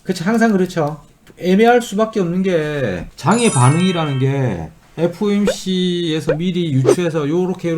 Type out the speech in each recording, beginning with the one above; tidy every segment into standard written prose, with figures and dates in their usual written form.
그쵸, 항상 그렇죠. 애매할 수밖에 없는 게 장의 반응이라는 게 FOMC에서 미리 유추해서 요렇게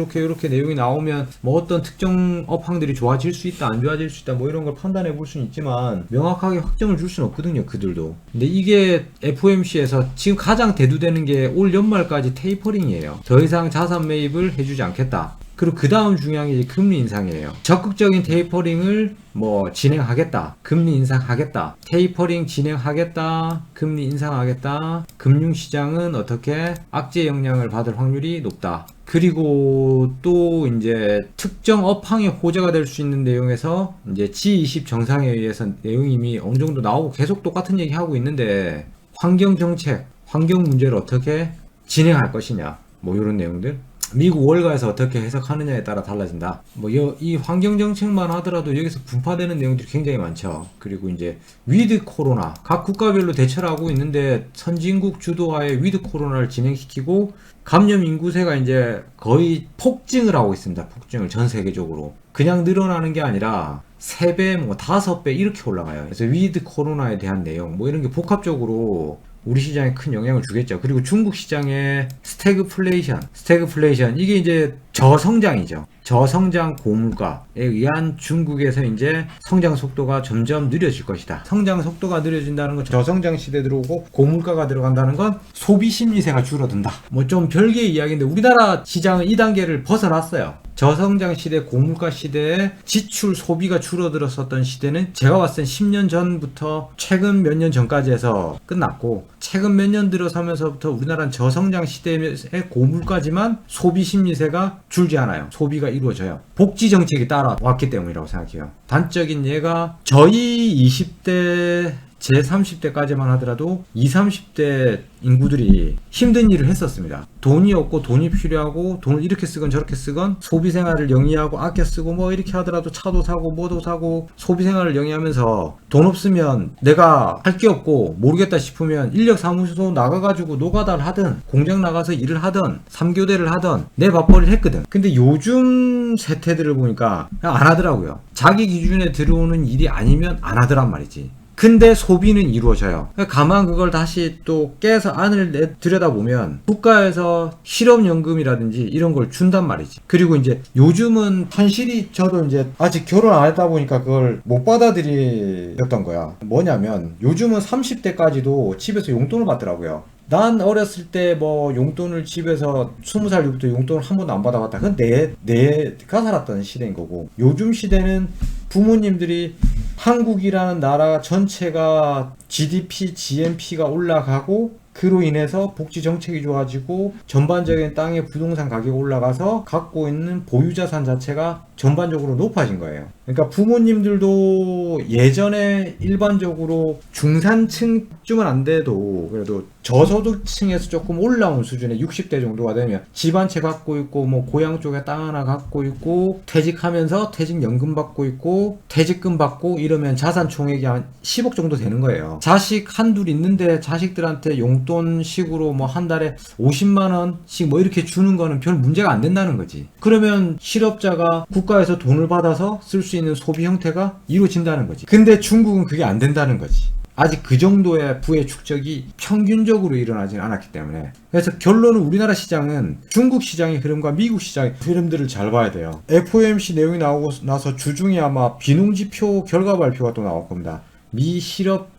내용이 나오면 뭐 어떤 특정 업황들이 좋아질 수 있다 안 좋아질 수 있다 뭐 이런 걸 판단해 볼 수는 있지만 명확하게 확정을 줄 수는 없거든요, 그들도. 근데 이게 FOMC에서 지금 가장 대두되는 게 올 연말까지 테이퍼링이에요. 더 이상 자산 매입을 해주지 않겠다. 그리고 그 다음 중요한 게 이제 금리 인상이에요. 적극적인 테이퍼링을 뭐 진행하겠다. 금리 인상하겠다. 테이퍼링 진행하겠다. 금리 인상하겠다. 금융시장은 어떻게 악재 영향을 받을 확률이 높다. 그리고 또 이제 특정 업황의 호재가 될 수 있는 내용에서 이제 G20 정상회의에서 내용이 이미 어느 정도 나오고 계속 똑같은 얘기 하고 있는데 환경 정책, 환경 문제를 어떻게 진행할 것이냐. 뭐 이런 내용들. 미국 월가에서 어떻게 해석하느냐에 따라 달라진다. 뭐 이 환경 정책만 하더라도 여기서 분파되는 내용들이 굉장히 많죠. 그리고 이제 위드 코로나 각 국가별로 대처를 하고 있는데 선진국 주도하에 위드 코로나를 진행시키고 감염 인구세가 이제 거의 폭증을 하고 있습니다. 폭증을 전 세계적으로. 그냥 늘어나는 게 아니라 3배, 뭐 5배 이렇게 올라가요. 그래서 위드 코로나에 대한 내용 뭐 이런 게 복합적으로 우리 시장에 큰 영향을 주겠죠. 그리고 중국 시장의 스태그플레이션 이게 이제 저성장이죠. 저성장 고물가에 의한 중국에서 이제 성장 속도가 점점 느려질 것이다. 성장 속도가 느려진다는 건 저성장 시대 들어오고 고물가가 들어간다는 건 소비 심리세가 줄어든다. 뭐 좀 별개의 이야기인데 우리나라 시장은 2단계를 벗어났어요. 저성장 시대, 고물가 시대에 지출 소비가 줄어들었었던 시대는 제가 봤을 땐 10년 전부터 최근 몇 년 전까지 해서 끝났고 최근 몇 년 들어서면서부터 우리나라는 저성장 시대의 고물가지만 소비 심리세가 줄지 않아요. 소비가 이루어져요. 복지 정책이 따라왔기 때문이라고 생각해요. 단적인 예가 저희 20대 제 30대까지만 하더라도 20, 30대 인구들이 힘든 일을 했었습니다. 돈이 없고 돈이 필요하고 돈을 이렇게 쓰건 저렇게 쓰건 소비 생활을 영위하고 아껴 쓰고 뭐 이렇게 하더라도 차도 사고 뭐도 사고 소비 생활을 영위하면서 돈 없으면 내가 할 게 없고 모르겠다 싶으면 인력 사무소 나가가지고 노가다를 하든 공장 나가서 일을 하든 3교대를 하든 내 밥벌이를 했거든. 근데 요즘 세태들을 보니까 안 하더라고요. 자기 기준에 들어오는 일이 아니면 안 하더란 말이지. 근데 소비는 이루어져요. 가만 그걸 다시 또 깨서 안을 들여다보면 국가에서 실업연금이라든지 이런 걸 준단 말이지. 그리고 이제 요즘은 현실이 저도 이제 아직 결혼 안 했다 보니까 그걸 못 받아들였던 거야. 뭐냐면 요즘은 30대까지도 집에서 용돈을 받더라고요. 난 어렸을 때 뭐 용돈을 집에서 20살 이후부터 용돈을 한 번도 안 받아봤다. 그건 내가 살았던 시대인 거고. 요즘 시대는 부모님들이 한국이라는 나라 전체가 GDP, GNP가 올라가고 그로 인해서 복지 정책이 좋아지고 전반적인 땅의 부동산 가격이 올라가서 갖고 있는 보유자산 자체가 전반적으로 높아진 거예요. 그러니까 부모님들도 예전에 일반적으로 중산층쯤은 안 돼도 그래도 저소득층에서 조금 올라온 수준의 60대 정도가 되면 집 한 채 갖고 있고 뭐 고향 쪽에 땅 하나 갖고 있고 퇴직하면서 퇴직연금 받고 있고 퇴직금 받고 이러면 자산 총액이 한 10억 정도 되는 거예요. 자식 한둘 있는데 자식들한테 용돈식으로 뭐 한 달에 50만 원씩 뭐 이렇게 주는 거는 별 문제가 안 된다는 거지. 그러면 실업자가 국가에서 돈을 받아서 쓸 수 있는 소비 형태가 이루어진다는 거지. 근데 중국은 그게 안 된다는 거지. 아직 그 정도의 부의 축적이 평균적으로 일어나지 않았기 때문에. 그래서 결론은 우리나라 시장은 중국 시장의 흐름과 미국 시장의 흐름들을 잘 봐야 돼요. FOMC 내용이 나오고 나서 주중에 아마 비농지표 결과 발표가 또 나올 겁니다. 미 실업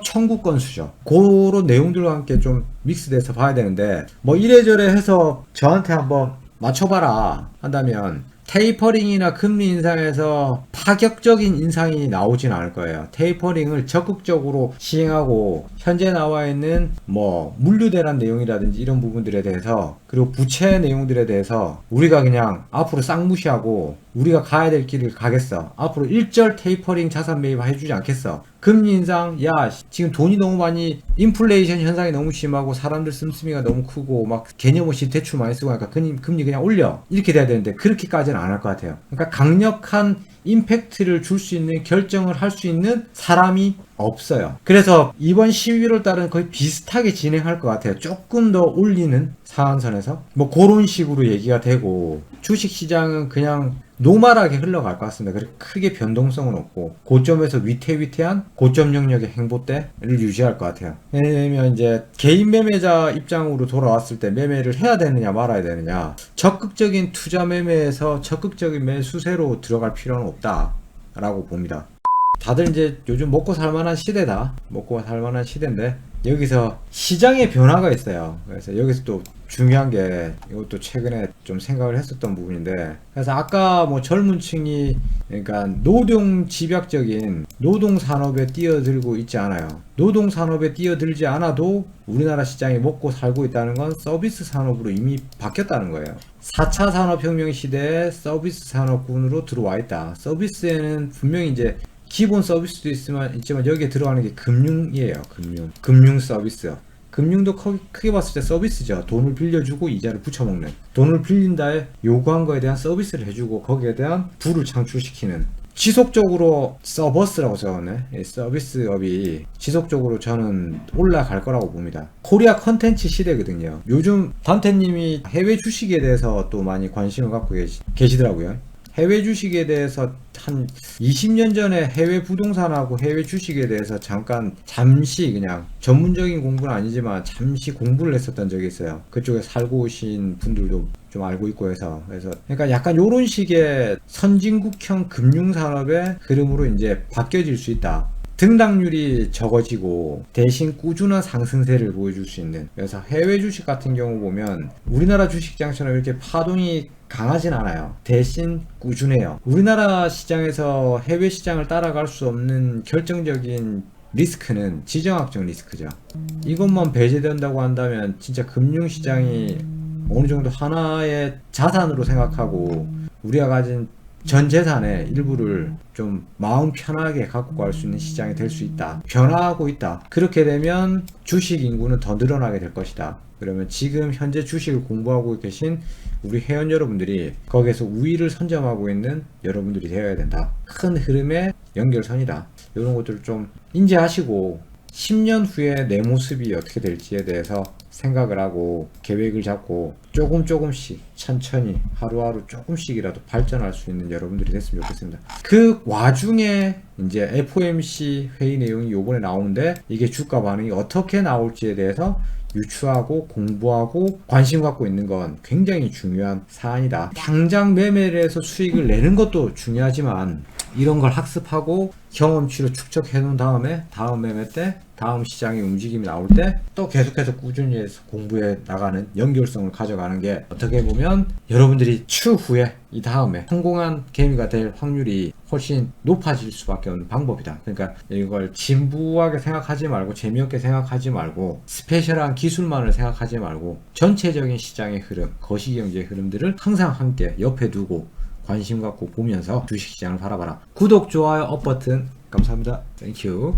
청구 건수죠. 그런 내용들과 함께 좀 믹스돼서 봐야 되는데 뭐 이래저래 해서 저한테 한번 맞춰봐라 한다면 테이퍼링이나 금리 인상에서 파격적인 인상이 나오진 않을 거예요. 테이퍼링을 적극적으로 시행하고 현재 나와 있는 뭐 물류대란 내용이라든지 이런 부분들에 대해서 그리고 부채 내용들에 대해서 우리가 그냥 앞으로 싹 무시하고 우리가 가야 될 길을 가겠어. 앞으로 일절 테이퍼링 자산 매입 해주지 않겠어. 금리 인상, 야 지금 돈이 너무 많이 인플레이션 현상이 너무 심하고 사람들 씀씀이가 너무 크고 막 개념 없이 대출 많이 쓰고 하니까 금리 그냥 올려 이렇게 돼야 되는데 그렇게까지는 안 할 것 같아요. 그러니까 강력한 임팩트를 줄 수 있는 결정을 할 수 있는 사람이 없어요. 그래서 이번 11월 달은 거의 비슷하게 진행할 것 같아요. 조금 더 올리는 상한선에서 뭐 그런 식으로 얘기가 되고, 주식시장은 그냥 노멀하게 흘러갈 것 같습니다. 그렇게 크게 변동성은 없고 고점에서 위태위태한 고점 영역의 행보대를 유지할 것 같아요. 왜냐면 이제 개인 매매자 입장으로 돌아왔을 때 매매를 해야 되느냐 말아야 되느냐, 적극적인 투자 매매에서 적극적인 매수세로 들어갈 필요는 없다라고 봅니다. 다들 이제 요즘 먹고 살만한 시대다. 먹고 살만한 시대인데 여기서 시장의 변화가 있어요. 그래서 여기서 또 중요한 게, 이것도 최근에 좀 생각을 했었던 부분인데, 그래서 아까 뭐 젊은 층이, 그러니까 노동 집약적인 노동 산업에 뛰어들고 있지 않아요. 노동 산업에 뛰어들지 않아도 우리나라 시장이 먹고 살고 있다는 건 서비스 산업으로 이미 바뀌었다는 거예요. 4차 산업혁명 시대에 서비스 산업군으로 들어와 있다. 서비스에는 분명히 이제 기본 서비스도 있지만 여기에 들어가는 게 금융이에요. 금융 서비스. 금융도 크게 봤을 때 서비스죠. 돈을 빌려주고 이자를 붙여먹는, 돈을 빌린 다에 요구한 거에 대한 서비스를 해주고 거기에 대한 부를 창출시키는, 지속적으로 서버스라고 적었네. 서비스업이 지속적으로 저는 올라갈 거라고 봅니다. 코리아 컨텐츠 시대거든요. 요즘 단태님이 해외 주식에 대해서 또 많이 관심을 갖고 계시더라고요. 해외 주식에 대해서 한 20년 전에 해외 부동산하고 해외 주식에 대해서 잠시 그냥 전문적인 공부는 아니지만 잠시 공부를 했었던 적이 있어요. 그쪽에 살고 오신 분들도 좀 알고 있고 해서. 그래서 그러니까 약간 요런 식의 선진국형 금융산업의 흐름으로 이제 바뀌어질 수 있다. 등락률이 적어지고 대신 꾸준한 상승세를 보여줄 수 있는. 그래서 해외 주식 같은 경우 보면 우리나라 주식장처럼 이렇게 파동이 강하진 않아요. 대신 꾸준해요. 우리나라 시장에서 해외 시장을 따라갈 수 없는 결정적인 리스크는 지정학적 리스크죠. 이것만 배제된다고 한다면 진짜 금융시장이 어느 정도 하나의 자산으로 생각하고 우리가 가진 전 재산의 일부를 좀 마음 편하게 갖고 갈 수 있는 시장이 될 수 있다. 변화하고 있다. 그렇게 되면 주식 인구는 더 늘어나게 될 것이다. 그러면 지금 현재 주식을 공부하고 계신 우리 회원 여러분들이 거기에서 우위를 선점하고 있는 여러분들이 되어야 된다. 큰 흐름의 연결선이다. 이런 것들을 좀 인지하시고 10년 후에 내 모습이 어떻게 될지에 대해서 생각을 하고 계획을 잡고 조금씩 천천히 하루하루 조금씩이라도 발전할 수 있는 여러분들이 됐으면 좋겠습니다. 그 와중에 이제 FOMC 회의 내용이 요번에 나오는데 이게 주가 반응이 어떻게 나올지에 대해서 유추하고 공부하고 관심 갖고 있는 건 굉장히 중요한 사안이다. 당장 매매를 해서 수익을 내는 것도 중요하지만 이런 걸 학습하고 경험치로 축적해 놓은 다음에 다음 매매 때, 다음 시장의 움직임이 나올 때 또 계속해서 꾸준히 해서 공부해 나가는 연결성을 가져가는 게 어떻게 보면 여러분들이 추후에 이 다음에 성공한 개미가 될 확률이 훨씬 높아질 수밖에 없는 방법이다. 그러니까 이걸 진부하게 생각하지 말고 재미없게 생각하지 말고 스페셜한 기술만을 생각하지 말고 전체적인 시장의 흐름, 거시경제의 흐름들을 항상 함께 옆에 두고 관심 갖고 보면서 주식시장을 바라봐라. 구독, 좋아요, 업 버튼 감사합니다. 땡큐.